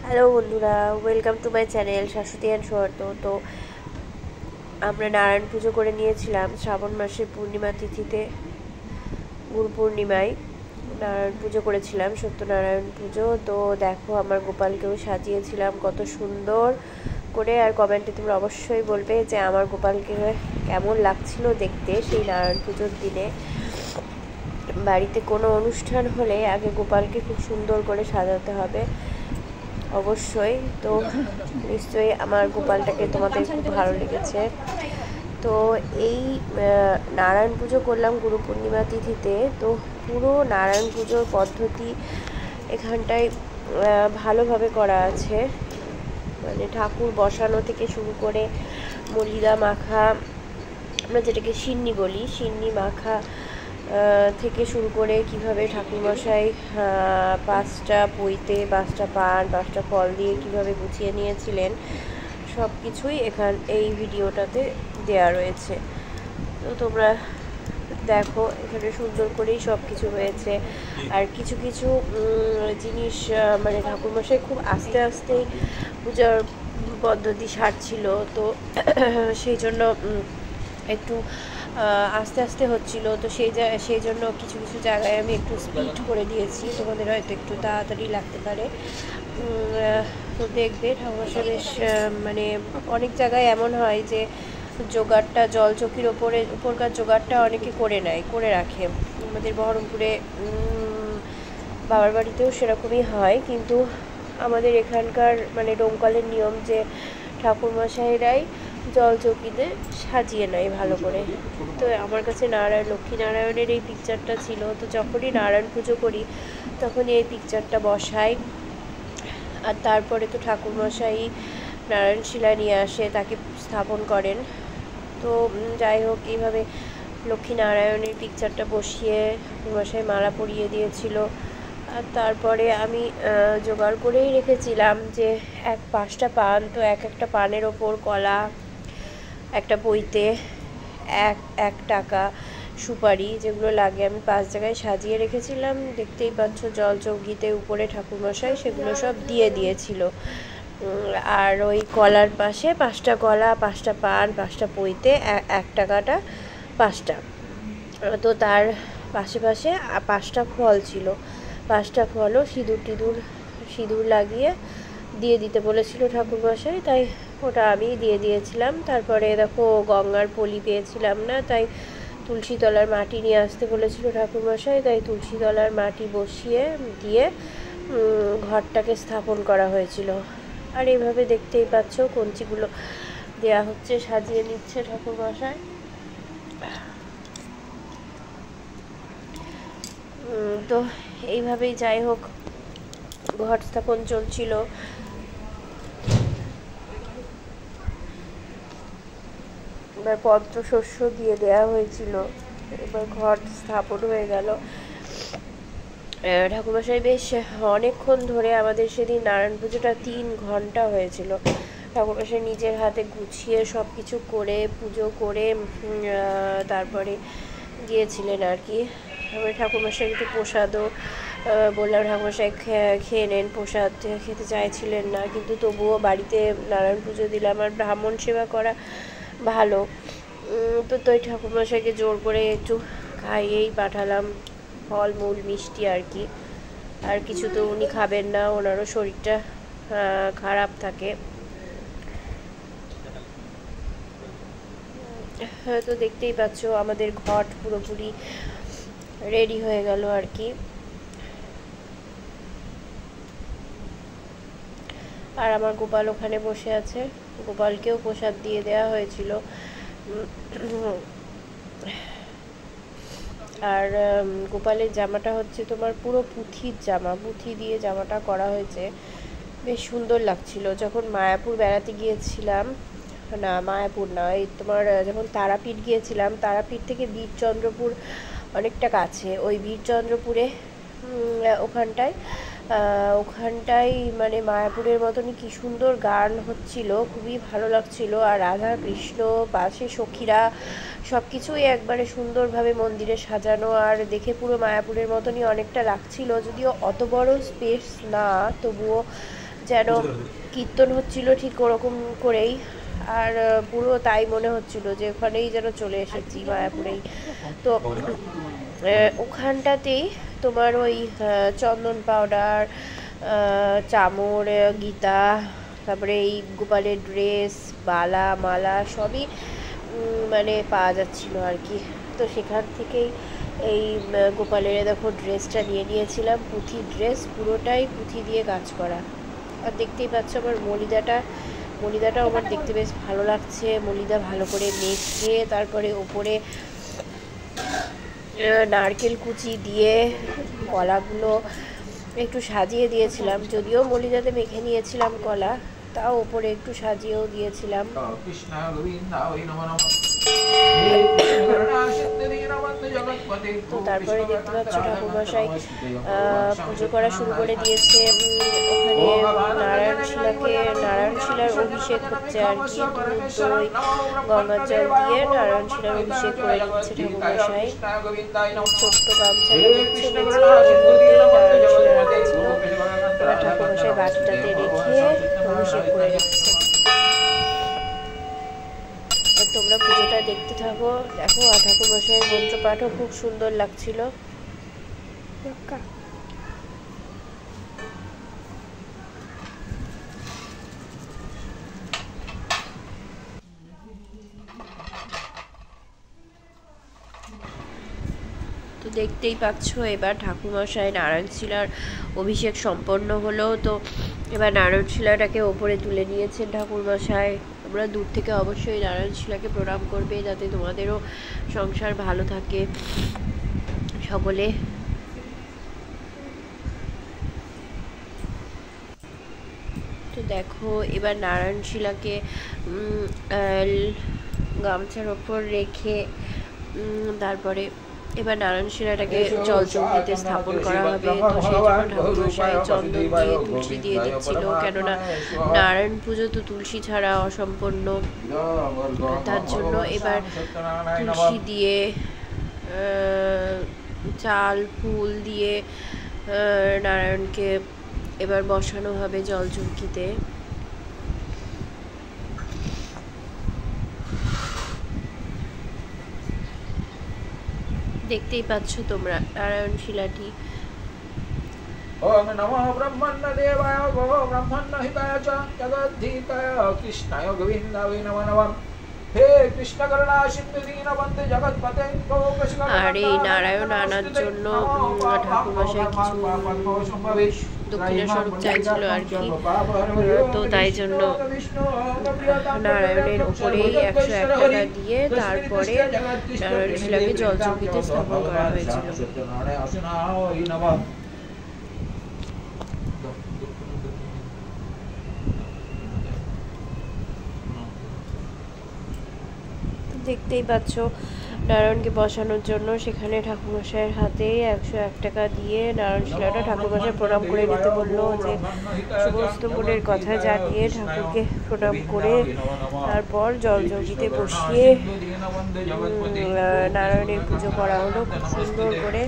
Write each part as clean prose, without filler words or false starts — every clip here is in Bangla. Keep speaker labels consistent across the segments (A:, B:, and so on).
A: হ্যালো বন্ধুরা, welcome to my channel Shashwati and Sauharda. তো আমরা নারায়ণ পুজো করে নিয়েছিলাম শ্রাবণ মাসের পূর্ণিমা তিথিতে, গুরু পূর্ণিমায় নারায়ণ পুজো করেছিলাম, সত্যনারায়ণ পুজো। তো দেখো, আমার গোপালকেও সাজিয়েছিলাম কত সুন্দর করে। আর কমেন্টে তোমরা অবশ্যই বলবে যে আমার গোপালকে কেমন লাগছিল দেখতে সেই নারায়ণ পুজোর দিনে। বাড়িতে কোনো অনুষ্ঠান হলে আগে গোপালকে খুব সুন্দর করে সাজাতে হবে অবশ্যই। তো নিশ্চয়ই আমার গোপালটাকে তোমাদের খুব ভালো লেগেছে। তো এই নারায়ণ পুজো করলাম গুরু পূর্ণিমা তিথিতে। তো পুরো নারায়ণ পুজোর পদ্ধতি এখানটায় ভালোভাবে করা আছে, মানে ঠাকুর বসানো থেকে শুরু করে মলিদা মাখা, আমরা যেটাকে সিন্নি বলি, সিন্নি মাখা থেকে শুরু করে কিভাবে ঠাকুরমশাই 5টা পইতে 5টা পান 5টা ফল দিয়ে কিভাবে গুছিয়ে নিয়েছিলেন, সব কিছুই এই ভিডিওটাতে দেয়া রয়েছে। তো তোমরা দেখো, এখানে সুন্দর করেই সব কিছু হয়েছে। আর কিছু কিছু জিনিস মানে ঠাকুরমশাই খুব আস্তে আস্তেই পূজার পদ্ধতি সারছিল, তো সেই জন্য একটু আস্তে আস্তে হচ্ছিল। তো সেই জন্য কিছু কিছু জায়গায় আমি একটু স্পিড করে দিয়েছি, তোমাদের হয়তো একটু তাড়াতাড়ি লাগতে পারে। তো দেখবে ঠাকুরমশাই বেশ মানে অনেক জায়গায় এমন হয় যে জোগাড়টা জলচকির উপরকার জোগাড়টা অনেকে করে রাখে। আমাদের বহরমপুরে বাবার বাড়িতেও সেরকমই হয়, কিন্তু আমাদের এখানকার মানে ডোমকলের নিয়ম যে ঠাকুরমশাইরাই জলচকিতে সাজিয়ে নেয় ভালো করে। তো আমার কাছে লক্ষ্মীনারায়ণের এই পিকচারটা ছিল, তো যখনই নারায়ণ পুজো করি তখনই এই পিকচারটা বসাই। আর তারপরে তো ঠাকুরমশাই নারায়ণ শিলা নিয়ে আসে, তাকে স্থাপন করেন। তো যাই হোক, এইভাবে লক্ষ্মীনারায়ণের পিকচারটা বসিয়ে ঠাকুরমশাই মালা পরিয়ে দিয়েছিল। আর তারপরে আমি জোগাড় করেই রেখেছিলাম যে 5টা পান, তো একটা পানের ওপর কলা, একটা পইতে 1 টাকা, সুপারি, যেগুলো লাগে আমি 5 জায়গায় সাজিয়ে রেখেছিলাম। দেখতেই পাচ্ছ জলচৌকিতে উপরে ঠাকুরমশাই সেগুলো সব দিয়ে দিয়েছিল। আর ওই কলার পাশে 5টা কলা, 5টা পান, 5টা পইতে 1 টাকাটা 5টা। তো তার পাশে 5টা ফল ছিল, 5টা ফলও সিঁদুর লাগিয়ে দিয়ে দিতে বলেছিল ঠাকুরমশাই, তাই ওটা আমি দিয়ে দিয়েছিলাম। তারপরে দেখো, গঙ্গার পলি পেয়েছিলাম না, তাই তুলসীতলার মাটি নিয়ে আসতে বলেছিল ঠাকুরমশাই, তাই তুলসীতলার মাটি বসিয়ে দিয়ে ঘরটাকে স্থাপন করা হয়েছিল। আর এইভাবে দেখতেই পাচ্ছ কঞ্চিগুলো দেয়া হচ্ছে, সাজিয়ে নিচ্ছে ঠাকুরমশাই। তো এইভাবেই যাই হোক ঘট স্থাপন চলছিল। এবার পঞ্চশস্য দিয়ে দেয়া হয়েছিল, এবার ঘট স্থাপন হয়ে গেল। ঠাকুরমশাই বেশ অনেকক্ষণ ধরে, আমাদের সেদিন নারায়ণ পুজোটা 3 ঘন্টা হয়েছিল। ঠাকুরমশাই নিজের হাতে গুছিয়ে সব কিছু করে পুজো করে তারপরে গিয়েছিলেন আর কি। তারপরে ঠাকুরমশাই একটু প্রসাদও বললাম, ঠাকুরমশাই খেয়ে নেন। প্রসাদ খেতে চাইছিলেন না, কিন্তু তবুও বাড়িতে নারায়ণ পুজো দিলাম আর ব্রাহ্মণ সেবা করা ভালো। তো ঠাকুরমশাইকে জোর করে একটু খাইয়েই পাঠালাম, ফলমূল মিষ্টি আর কি। আর কিছু তো উনি খাবেন না, ওনারও শরীরটা খারাপ থাকে। তো দেখতেই পাচ্ছ আমাদের ঘট পুরোপুরি রেডি হয়ে গেল আর কি। আর আমার গোপাল ওখানে বসে আছে, গোপালকেও প্রসাদ দিয়ে দেওয়া হয়েছিল। আর গোপালের জামাটা হচ্ছে তোমার পুরো পুঁথির জামা, পুঁথি দিয়ে জামাটা করা হয়েছে, বেশ সুন্দর লাগছিল। যখন মায়াপুর বেড়াতে গিয়েছিলাম, না মায়াপুর না, এই তোমার যখন তারাপীঠ গিয়েছিলাম, তারাপীঠ থেকে বীরচন্দ্রপুর অনেকটা কাছে, ওই বীরচন্দ্রপুরে ওখানটায় মানে মায়াপুরের মতনই কি সুন্দর গান হচ্ছিল, খুবই ভালো লাগছিল। আর রাধা কৃষ্ণ, পাশে সখীরা, সব কিছুই একবারে সুন্দরভাবে মন্দিরে সাজানো, আর দেখে পুরো মায়াপুরের মতনই অনেকটা লাগছিল। যদিও অত বড় স্পেস না, তবুও যেন কীর্তন হচ্ছিল ঠিক ওরকম করেই। আর পুরো তাই মনে হচ্ছিল যে ওখানেই যেন চলে এসেছি, মায়াপুরেই। তো ওখানটাতেই তোমার ওই চন্দন পাউডার, চামর, গীতা, তারপরে এই গোপালের ড্রেস, বালা, মালা সবই মানে পাওয়া যাচ্ছিল আর কি। তো সেখান থেকেই এই গোপালের দেখো ড্রেসটা নিয়ে নিয়েছিলাম, পুঁথি ড্রেস, পুরোটাই পুঁথি দিয়ে কাজ করা। আর দেখতেই পাচ্ছ আমার মলিদাটাও আমার দেখতে বেশ ভালো লাগছে। মলিদা ভালো করে মেখে তারপরে ওপরে নারকেল কুচি দিয়ে কলাগুলো একটু সাজিয়ে দিয়েছিলাম, যদিও মলিদাতে মেখে নিয়েছিলাম কলা, তাও ওপরে একটু সাজিয়েও দিয়েছিলাম। তো তারপরে দেখতে পাচ্ছ ঠাকুরমশাই পুজো করা শুরু করে দিয়েছে। ওখানে নারায়ণশিলার অভিষেক হচ্ছে আর কি। দই গঙ্গার জল দিয়ে নারায়ণশিলার অভিষেক করে দিচ্ছে ঠাকুরমশাই। ছোট্ট গামছা দিচ্ছে ঠাকুরমশাই বাটিটাতে রেখে অভিষেক করে দিচ্ছে। তোমরা পুজোটা দেখতে থাকো, দেখো। আর ঠাকুরমশাইয়ের মন্ত্রপাঠও খুব সুন্দর লাগছিল। তো দেখতেই পাচ্ছ এবার ঠাকুরমশাই নারায়ণশিলার অভিষেক সম্পন্ন হলো। তো এবার নারায়ণশিলাটাকে ওপরে তুলে নিয়েছেন ঠাকুরমশাই। তোমরা দূর থেকে অবশ্যই নারায়ণশিলাকে প্রণাম করবে, যাতে তোমাদেরও সংসার ভালো থাকে সকলে। তো দেখো এবার নারায়ণশিলাকে গামছার ওপর রেখে তারপরে এবার নারায়ণশিলাটাকে জলচৌকিতে স্থাপন করা হবে। তো সেই জন্য ঠাকুরমশাই চন্দন দিয়ে তুলসী দিয়ে দিচ্ছিল, কেননা নারায়ণ পুজো তো তুলসী ছাড়া অসম্পূর্ণ। তার জন্য এবার তুলসী দিয়ে, চাল ফুল দিয়ে নারায়ণকে এবার বসানো হবে জলচৌকিতে। দেখতেই পাচ্ছ তোমরা নারায়ণশিলাটি।
B: ओम नमो ब्रह्मण्य देवाय गो ब्रह्मण्य हिताय च जगद्धिताय कृष्णाय गोविन्दाय नमो नमः। हे कृष्ण करुणा सिंधु दीनबन्धु जगत्पते
A: আর এই নারায়ণ আনার জন্য ঠাকুরমশাই কিছু দক্ষিণা স্বরূপ চাইছিল আর কি। তো তাই জন্য নারায়ণের উপরেই 101 টাকা দিয়ে তারপরে নারায়ণশিলাকে জলচৌকিতে স্থাপন করা হয়েছিল। দেখতেই পাচ্ছ নারায়ণকে বসানোর জন্য সেখানে ঠাকুরমশাইয়ের হাতে 101 টাকা দিয়ে নারায়ণশিলাটা ঠাকুরমশাই প্রণাম করে নিতে বললো, যে সমস্ত মনের কথা জানিয়ে ঠাকুরকে প্রণাম করে তারপর জলচৌকিতে বসিয়ে নারায়ণের পুজো করা হলো খুব সুন্দর করে।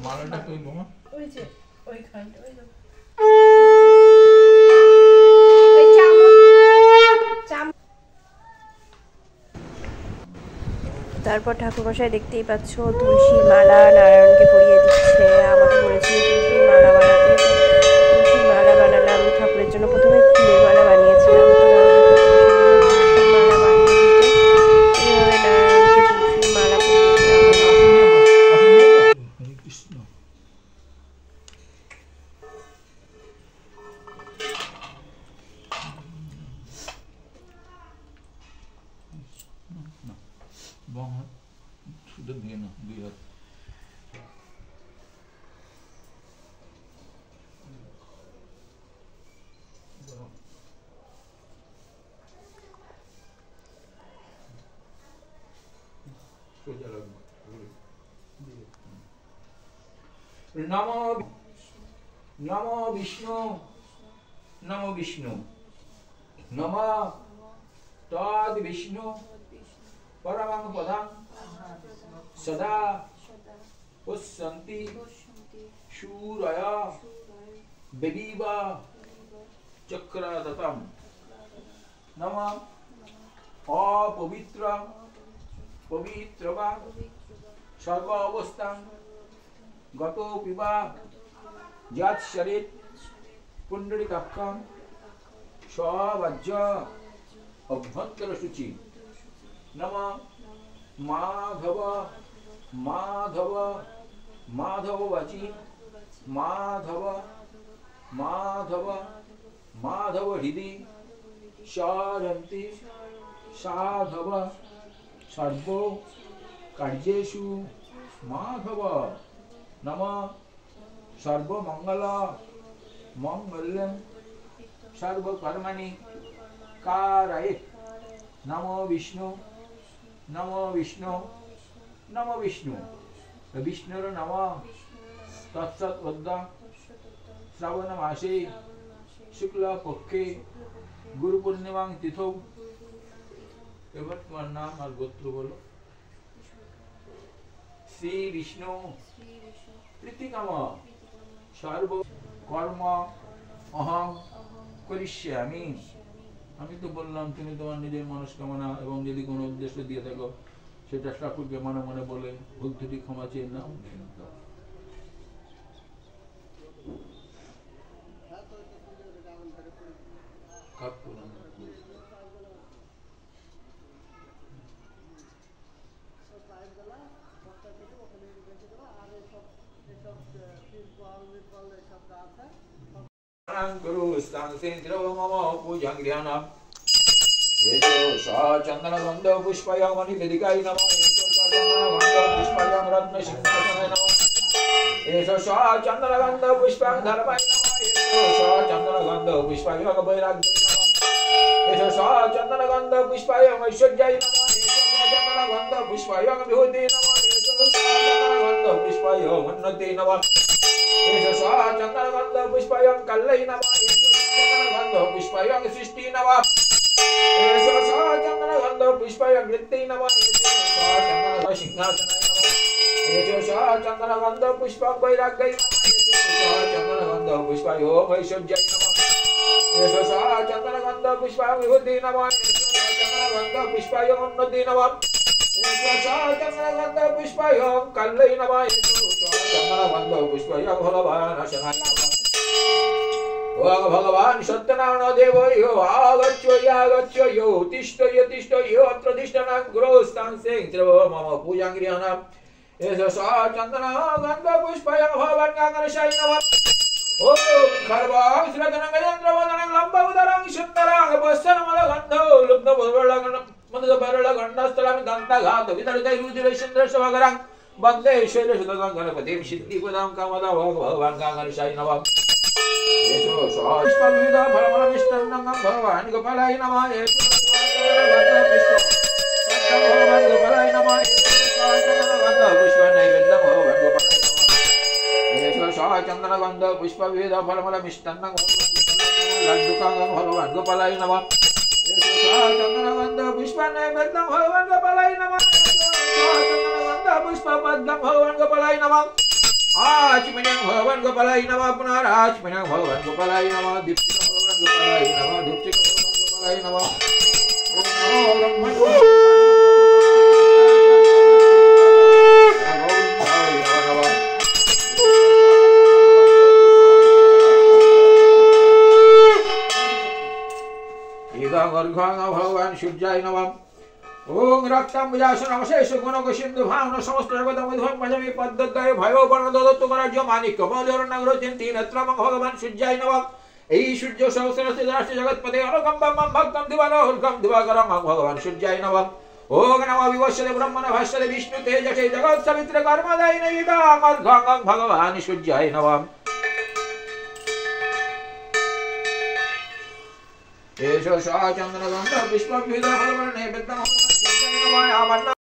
B: মালাটা কই বোমা?
A: ওই যে ওইখানটা ওই তারপর ঠাকুরমশাই দেখতেই পাচ্ছ তুলসীর মালা নারায়ণকে পরিয়ে দিচ্ছে। আমাকে বলেছিল তুলসীর মালা বানাতে, তুলসীর মালা বানালাম। ঠাকুরের জন্য প্রথমে ফুলের মালা বানিয়েছিলাম, তো তুলসীর মালা বানিয়ে দিতে এইভাবে নারায়ণকে তুলসীর মালা পরিয়ে দিলাম।
B: কৃষ্ণ বাম হাত শুধু দিয়ে না, দুই হাত সোজা রাখবো। নমো নমো বিষ্ণু, নমো বিষ্ণু, নমো তদ বিষ্ণু পরমং পদং সদা পুষ্যন্তি শূরয় বিবিব চক্রততম। নমো অপবিত্র পবিত্র বা সর্ব অবস্থান গত পিবা যৎ শরীর পুণ্ডরিকাক্ষম স্ববাজ্য অভ্যন্তর শুচি। নমঃ মাধব মাধব মাধব বাচি মাধব মাধব মাধব হৃদি শারন্তি সাধব সর্ব কার্যেষু মাধব। নমঃ সর্বমঙ্গল মঙ্গলং সর্বকর্মণি কারয়েৎ। নমো বিষ্ণু, নমো বিষ্ণু, নমো বিষ্ণু। বিষ্ণুর নম তৎসৎ অদ্য শ্রাবণ মাসে শুক্ল পক্ষে গুরু পূর্ণিমাং তিথৌ। এবার তোমার নাম আর গোত্র বলো। শ্রী বিষ্ণু প্রীতিকাম সর্ব কর্ম অহং করিষ্যামি। আমি তো বললাম তুমি তোমার নিজের মনস্কামনা এবং যদি কোনো উদ্দেশ্য দিয়ে থাকো সেটা ঠাকুরকে মনে মনে বলে ভুল ত্রুটি ক্ষমা চেয়ে নাও। गुरु स्थानसेन्द्रो मम पूजां गृहाणाम् चंदन गंध पुष्पयां मणिवेदिकाय नमः। चंदन गंध पुष्पयां रत्नसिंहासनाय नमः। चंदन गंध पुष्पयां धर्माय नमः। चंदन गंध पुष्पयां वैराग्याय नमः। चंदन गंध पुष्पयां ऐश्वर्याय नमः। चंदन गंध पुष्पयां विभूतिये नमः। चंदन गंध पुष्पयां उन्नतिये नमः। चंदन गंध पुष्पयां कल्याय नमः। चंदन गंध पुष्पयां सृष्टि नमः। चंदन गंध पुष्पयां वृत्ति नमः। चंदन सिंहासनाय नमः। चंदन गंध पुष्पं वैराग्याय नमः। चंदन गंध पुष्पयां ऐश्वर्याय नमः। चंदन गंध पुष्पयां विभूतिये नमः। चंदन गंध पुष्पयां उन्नतिये नमः। चंदन गंध पुष्पयां कल्याय नमः। चंदन गंध पुष्पयां भगवानाशनाय नमः। ओम भगवान सत्यनारायण देव यो आगच्छो यागच्छो यो तिष्ठो तिष्ठो यो अत्र तिष्ठनां गुरुस्थान से मम पूजां गृहाणाम्। एष चंदन गंध पुष्पयां भगवान् गांगणेशाय नमः। ओम खर्वां श्रवणं गजेन्द्रवदनं लंबोदरं सुन्दरं वत्सनमलगन्धो लुब्धबलगण मदबरलगण्डस्थलं दन्तघात वितरितैरुधिरैश्चन्द्रशवगरं वन्दे शैलसुतं गणपतिं सिद्धिपदं कामदं भगवान् गांगणेशाय नमः। पुष्पविविध फलफलमिष्टान्नं भगवान् गोपालाय नमः। भगवान् गोपालाय नमः। पुष्पनैवेद्यं भगवान् गोपालाय नमः। चंदन गंध पुष्पविविध फलफलमिष्टान्नं लड्डुकं भगवान् गोपालाय नमः। चंदन गंध पुष्पनैवेद्यं भगवान् गोपालाय नमः। चंदन गंध पुष्पपद्मं भगवान् गोपालाय नमः। आचमनीयं भगवान् गोपालाय नमः पुनराचमनीयं भगवान् गोपालाय नमः दीप्तिकं भगवान् गोपालाय नमः धूपतिकं भगवान् गोपालाय नमः ओम नमो ब्रह्मणे भगवान सूर्याय नमः ओम रक्तम विजासन अवशेष गुणक सिंधु भावना समस्त जगत मधुम मजमी पद्धतय भयो वर्ण दत्त कराज्य मानिक कमलर नगर चिंती नेत्रम भगवान सूर्याय नमः এই সূর্য সহস্রস্য রাষ্ট্র জগৎপতে অনুকম্পম ভক্তম দিবালোকম দিবাকরং ভগবান সূর্যায় নমঃ ওম নমঃ বিবস্বতে ব্রহ্মণ ভাস্বতে বিষ্ণু তেজসে জগৎ সবিত্র কর্মদায়িনে ইদাং অর্ঘং ভগবান সূর্যায় নমঃ एषो चंद्रगंध पुष्पविध फलवर्णे विद्मः